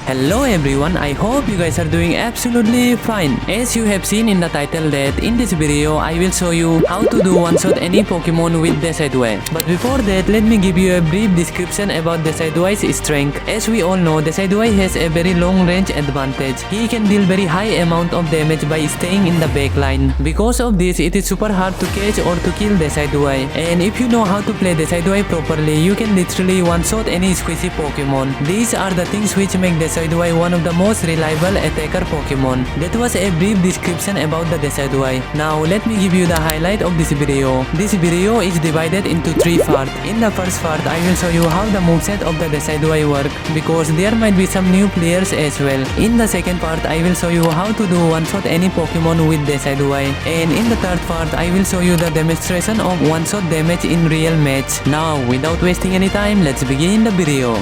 Hello everyone, I hope you guys are doing absolutely fine. As you have seen in the title that in this video I will show you how to do one shot any Pokemon with Decidueye. But before that, let me give you a brief description about Decidueye's strength. As we all know, Decidueye has a very long range advantage. He can deal very high amount of damage by staying in the back line. Because of this, it is super hard to catch or to kill Decidueye. And if you know how to play Decidueye properly, you can literally one shot any squishy Pokemon. These are the things which make Decidueye one of the most reliable attacker Pokemon. That was a brief description about the Decidueye. Now let me give you the highlight of this video. This video is divided into 3 parts. In the first part, I will show you how the moveset of the Decidueye work, because there might be some new players as well. In the second part, I will show you how to do one shot any Pokemon with Decidueye. And in the third part, I will show you the demonstration of one shot damage in real match. Now without wasting any time, let's begin the video.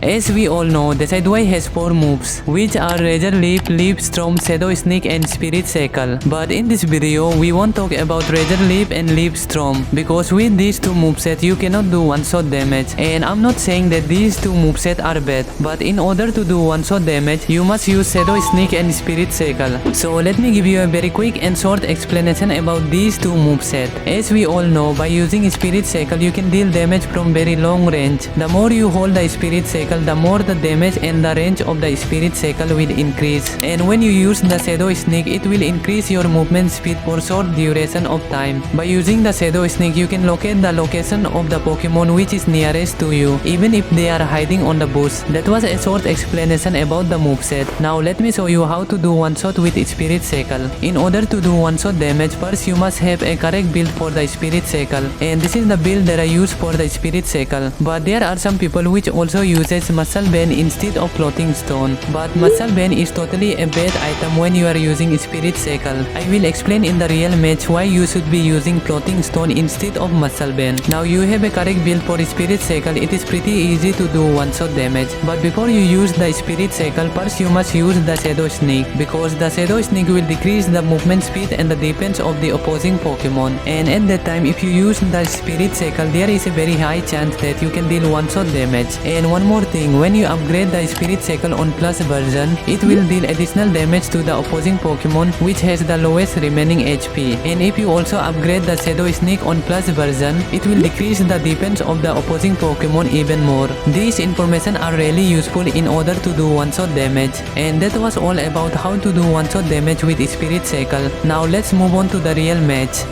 As we all know, Decidueye has 4 moves, which are Razor Leap, Leap Storm, Shadow Sneak and Spirit Shackle. But in this video, we won't talk about Razor Leap and Leap Storm, because with these 2 movesets you cannot do one shot damage. And I'm not saying that these 2 movesets are bad, but in order to do one shot damage, you must use Shadow Sneak and Spirit Shackle. So let me give you a very quick and short explanation about these 2 movesets. As we all know, by using Spirit Shackle, you can deal damage from very long range. The more you hold the Spirit Shackle, the more the damage and the range of the Spirit Shackle will increase. And when you use the Shadow Sneak, it will increase your movement speed for short duration of time. By using the Shadow Sneak, you can locate the location of the Pokemon which is nearest to you, even if they are hiding on the bush. That was a short explanation about the moveset. Now let me show you how to do one shot with Spirit Shackle. In order to do one shot damage, first you must have a correct build for the Spirit Shackle. And this is the build that I use for the Spirit Shackle. But there are some people which also uses Muscle Band instead of Floating Stone. But Muscle Band is totally a bad item when you are using Spirit Shackle. I will explain in the real match why you should be using Floating Stone instead of Muscle Band. Now you have a correct build for Spirit Shackle. It is pretty easy to do one shot damage. But before you use the Spirit Shackle, first you must use the Shadow Sneak, because the Shadow Sneak will decrease the movement speed and the defense of the opposing Pokemon. And at that time, if you use the Spirit Shackle, there is a very high chance that you can deal one shot damage. And one more thing, when you upgrade the Spirit Shackle on Plus version, it will deal additional damage to the opposing Pokemon which has the lowest remaining HP. And if you also upgrade the Shadow Sneak on Plus version, it will decrease the defense of the opposing Pokemon even more. These information are really useful in order to do one shot damage. And that was all about how to do one shot damage with Spirit Shackle. Now let's move on to the real match.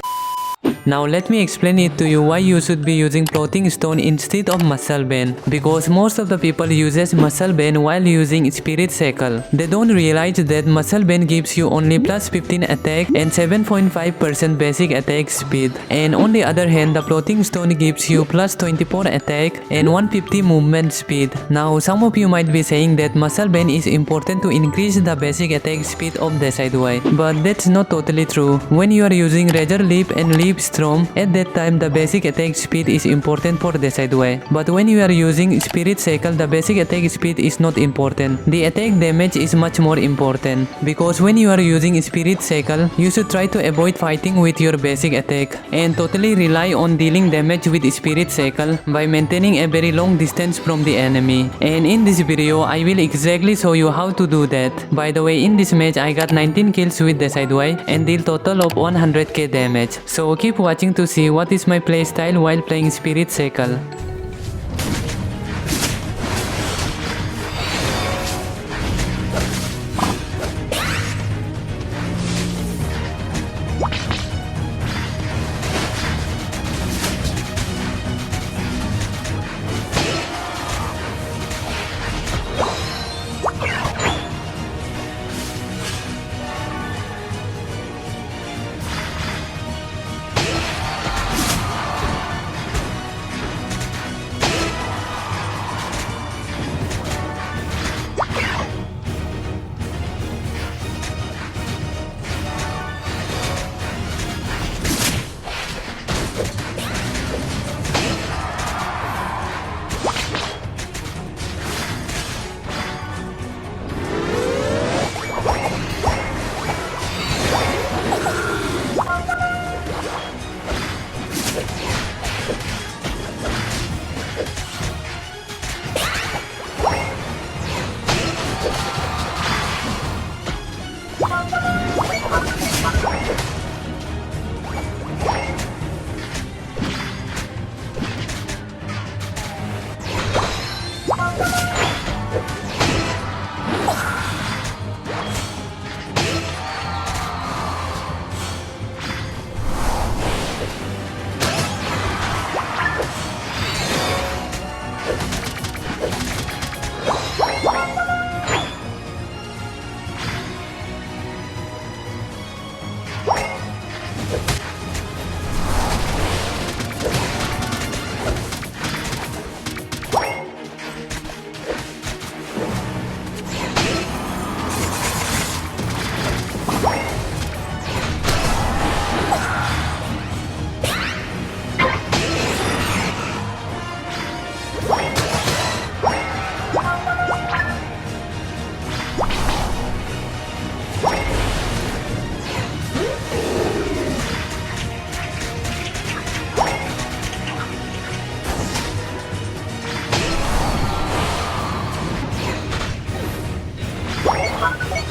Now let me explain it to you why you should be using Floating Stone instead of Muscle Band. Because most of the people uses Muscle Band while using Spirit Shackle. They don't realize that Muscle Band gives you only plus 15 attack and 7.5% basic attack speed. And on the other hand, the Floating Stone gives you plus 24 attack and 150 movement speed. Now some of you might be saying that Muscle Band is important to increase the basic attack speed of Decidueye. But that's not totally true. When you are using Razor Leap and Leap Storm, at that time the basic attack speed is important for Decidueye. But when you are using Spirit Shackle, the basic attack speed is not important. The attack damage is much more important. Because when you are using Spirit Shackle, you should try to avoid fighting with your basic attack and totally rely on dealing damage with Spirit Shackle by maintaining a very long distance from the enemy. And in this video, I will exactly show you how to do that. By the way, in this match I got 19 kills with Decidueye and deal total of 100k damage. So keep watching to see what is my playstyle while playing Spirit Shackle.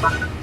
Bye.